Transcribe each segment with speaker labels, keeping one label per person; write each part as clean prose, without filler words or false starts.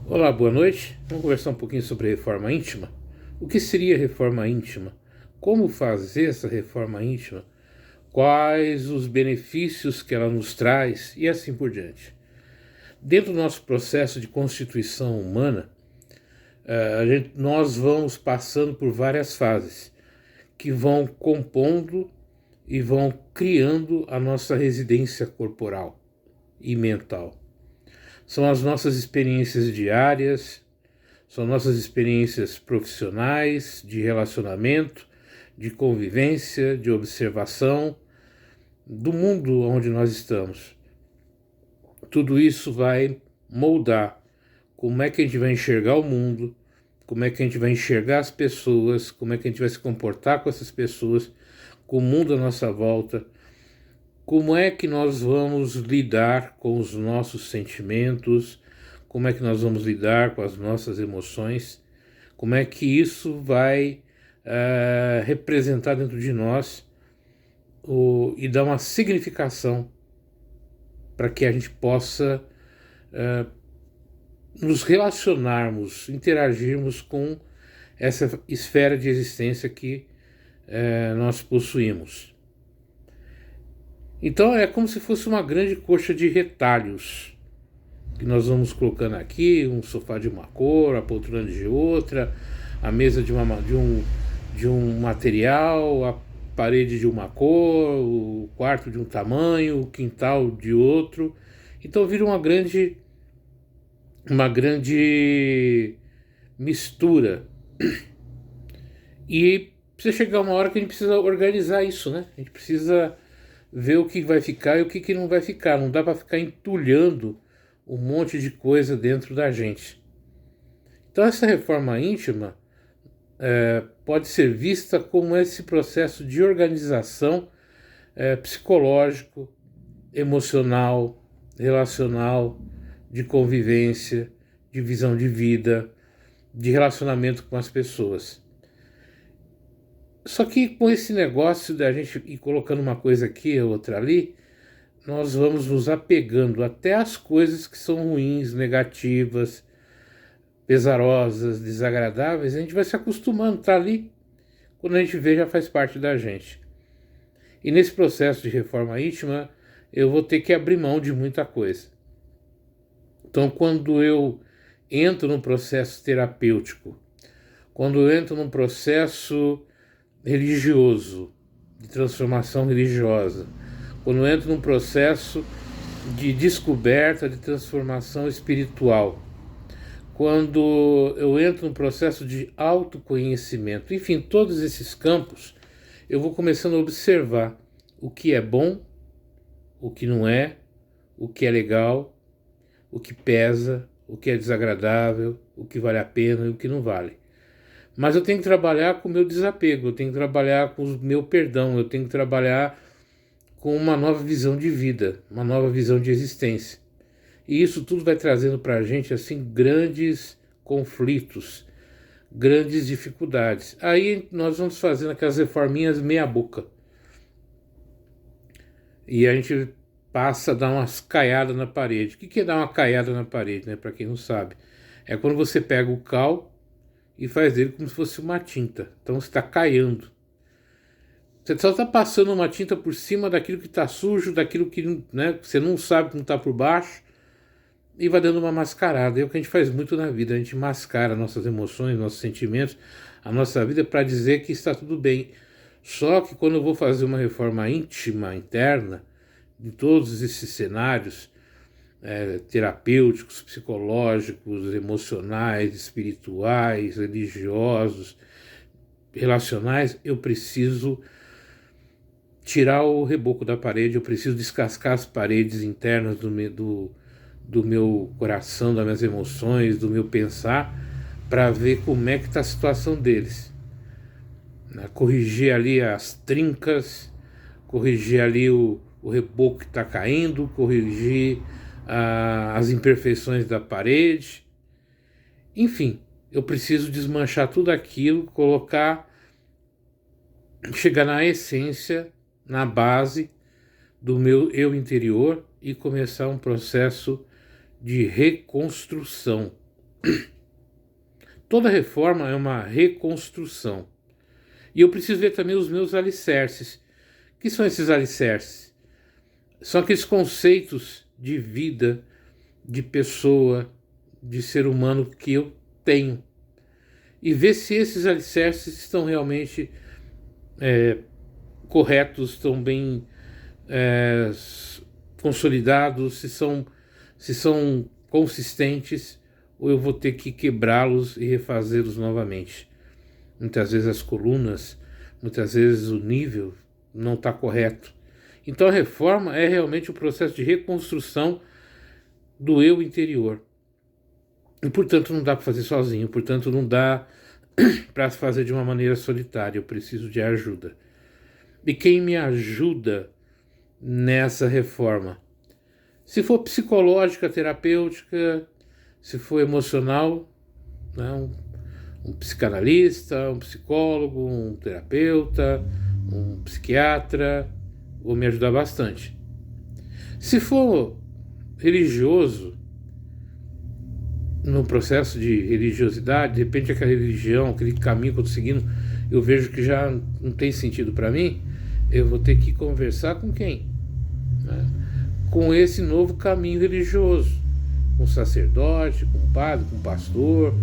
Speaker 1: Olá, boa noite. Vamos conversar um pouquinho sobre reforma íntima. O que seria reforma íntima? Como fazer essa reforma íntima? Quais os benefícios que ela nos traz e assim por diante. Dentro do nosso processo de constituição humana, nós vamos passando por várias fases que vão compondo e vão criando a nossa residência corporal e mental. São as nossas experiências diárias, são nossas experiências profissionais, de relacionamento, de convivência, de observação do mundo onde nós estamos. Tudo isso vai moldar como é que a gente vai enxergar o mundo, como é que a gente vai enxergar as pessoas, como é que a gente vai se comportar com essas pessoas, com o mundo à nossa volta, como é que nós vamos lidar com os nossos sentimentos, como é que nós vamos lidar com as nossas emoções, como é que isso vai representar dentro de nós e dar uma significação para que a gente possa nos relacionarmos, interagirmos com essa esfera de existência que nós possuímos. Então é como se fosse uma grande coxa de retalhos que nós vamos colocando aqui, um sofá de uma cor, a poltrona de outra, a mesa de um material, a parede de uma cor, o quarto de um tamanho, o quintal de outro. Então vira uma grande mistura. E precisa chegar uma hora que a gente precisa organizar isso, né? A gente precisa ver o que vai ficar e o que não vai ficar. Não dá para ficar entulhando um monte de coisa dentro da gente. Então essa reforma íntima pode ser vista como esse processo de organização psicológico, emocional, relacional, de convivência, de visão de vida, de relacionamento com as pessoas. Só que com esse negócio da gente ir colocando uma coisa aqui, outra ali, nós vamos nos apegando até às coisas que são ruins, negativas, pesarosas, desagradáveis. A gente vai se acostumando, tá ali. Quando a gente vê, já faz parte da gente. E nesse processo de reforma íntima, eu vou ter que abrir mão de muita coisa. Então, quando eu entro num processo terapêutico, quando eu entro num processo religioso, de transformação religiosa, quando eu entro num processo de descoberta, de transformação espiritual, quando eu entro num processo de autoconhecimento, enfim, todos esses campos, eu vou começando a observar o que é bom, o que não é, o que é legal, o que pesa, o que é desagradável, o que vale a pena e o que não vale. Mas eu tenho que trabalhar com o meu desapego, eu tenho que trabalhar com o meu perdão, eu tenho que trabalhar com uma nova visão de vida, uma nova visão de existência. E isso tudo vai trazendo para a gente assim grandes conflitos, grandes dificuldades. Aí nós vamos fazendo aquelas reforminhas meia boca. E a gente passa a dar umas caiadas na parede. O que é dar uma caiada na parede, né? Para quem não sabe. É quando você pega o cal e faz dele como se fosse uma tinta. Então você está caiando. Você só está passando uma tinta por cima daquilo que está sujo, daquilo que você não sabe como está por baixo, e vai dando uma mascarada. É o que a gente faz muito na vida. A gente mascara nossas emoções, nossos sentimentos, a nossa vida para dizer que está tudo bem. Só que quando eu vou fazer uma reforma íntima, interna, de todos esses cenários terapêuticos, psicológicos, emocionais, espirituais, religiosos, relacionais, eu preciso tirar o reboco da parede, eu preciso descascar as paredes internas do meu coração, das minhas emoções, do meu pensar, para ver como é que está a situação deles. Corrigir ali as trincas, corrigir ali o reboco que está caindo, corrigir as imperfeições da parede. Enfim, eu preciso desmanchar tudo aquilo, chegar na essência, na base do meu eu interior e começar um processo de reconstrução. Toda reforma é uma reconstrução. E eu preciso ver também os meus alicerces. O que são esses alicerces? São aqueles conceitos de vida, de pessoa, de ser humano que eu tenho. E ver se esses alicerces estão realmente corretos, estão bem consolidados, se são consistentes, ou eu vou ter que quebrá-los e refazê-los novamente. Muitas vezes as colunas, muitas vezes o nível não está correto. Então a reforma é realmente o processo de reconstrução do eu interior. E portanto não dá para fazer sozinho, portanto não dá para fazer de uma maneira solitária, eu preciso de ajuda. E quem me ajuda nessa reforma? Se for psicológica, terapêutica, se for emocional, né, um psicanalista, um psicólogo, um terapeuta, um psiquiatra, vão me ajudar bastante. Se for religioso, no processo de religiosidade, de repente aquela religião, aquele caminho que eu estou seguindo, eu vejo que já não tem sentido para mim, eu vou ter que conversar com quem? Né? Com esse novo caminho religioso, com um sacerdote, com um padre, com um pastor,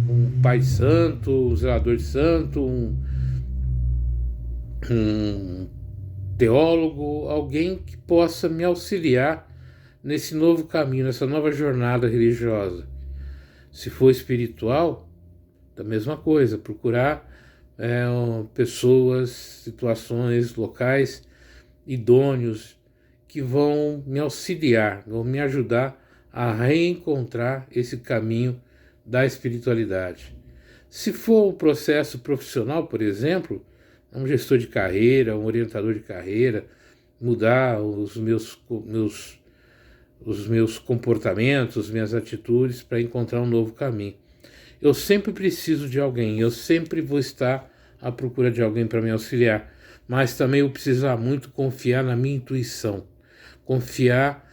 Speaker 1: um pai de santo, um zelador de santo, um teólogo, alguém que possa me auxiliar nesse novo caminho, nessa nova jornada religiosa. Se for espiritual, da mesma coisa, procurar pessoas, situações, locais idôneos que vão me auxiliar, vão me ajudar a reencontrar esse caminho da espiritualidade. Se for um processo profissional, por exemplo, um gestor de carreira, um orientador de carreira, mudar os meus comportamentos, minhas atitudes para encontrar um novo caminho. Eu sempre preciso de alguém, eu sempre vou estar à procura de alguém para me auxiliar, mas também eu precisar muito confiar na minha intuição, confiar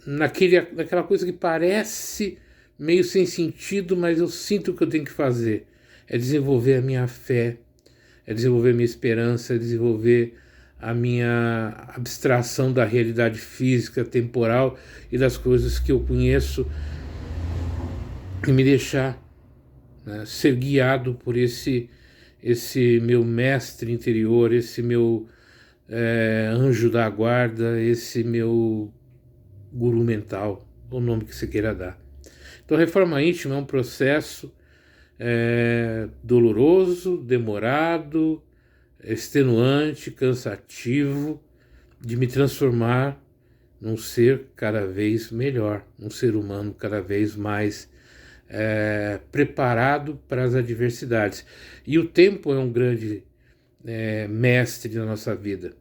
Speaker 1: naquela coisa que parece meio sem sentido, mas eu sinto o que eu tenho que fazer. É desenvolver a minha fé, é desenvolver a minha esperança, é desenvolver a minha abstração da realidade física, temporal e das coisas que eu conheço e me deixar ser guiado por esse meu mestre interior, esse meu anjo da guarda, esse meu guru mental, o nome que você queira dar. Então a reforma íntima é um processo doloroso, demorado, extenuante, cansativo, de me transformar num ser cada vez melhor, um ser humano cada vez mais preparado para as adversidades. E o tempo é um grande mestre na nossa vida.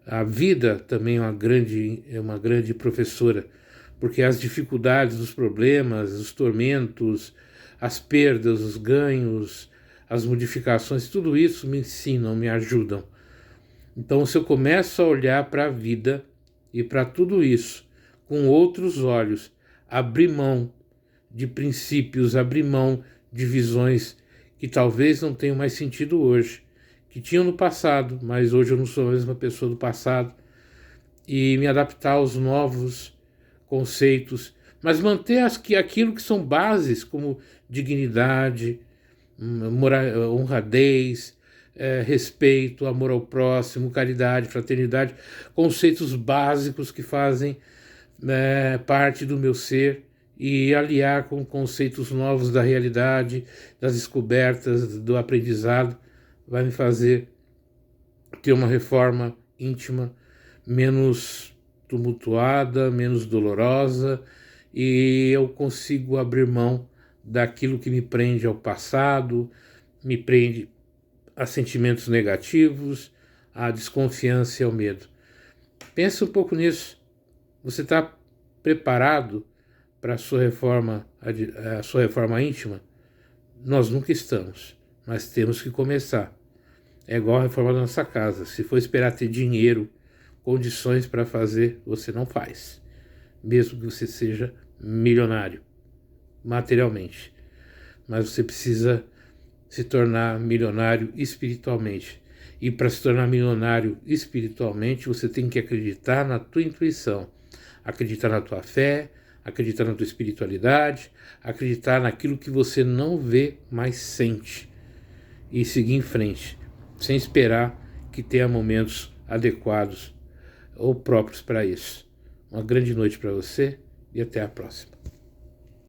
Speaker 1: A vida também é uma grande professora, porque as dificuldades, os problemas, os tormentos, as perdas, os ganhos, as modificações, tudo isso me ensinam, me ajudam. Então, se eu começo a olhar para a vida e para tudo isso com outros olhos, abrir mão de princípios, abrir mão de visões que talvez não tenham mais sentido hoje, que tinham no passado, mas hoje eu não sou a mesma pessoa do passado, e me adaptar aos novos conceitos, mas manter aquilo que são bases, como dignidade, honradez, respeito, amor ao próximo, caridade, fraternidade, conceitos básicos que fazem parte do meu ser, e aliar com conceitos novos da realidade, das descobertas, do aprendizado, vai me fazer ter uma reforma íntima menos tumultuada, menos dolorosa, e eu consigo abrir mão daquilo que me prende ao passado, me prende a sentimentos negativos, a desconfiança e ao medo. Pense um pouco nisso. Você está preparado para a sua reforma íntima? Nós nunca estamos, mas temos que começar. É igual a reforma da nossa casa. Se for esperar ter dinheiro, condições para fazer, você não faz. Mesmo que você seja milionário, materialmente. Mas você precisa se tornar milionário espiritualmente. E para se tornar milionário espiritualmente, você tem que acreditar na tua intuição, acreditar na tua fé, acreditar na tua espiritualidade, acreditar naquilo que você não vê, mas sente. E seguir em frente, sem esperar que tenha momentos adequados ou próprios para isso. Uma grande noite para você e até a próxima.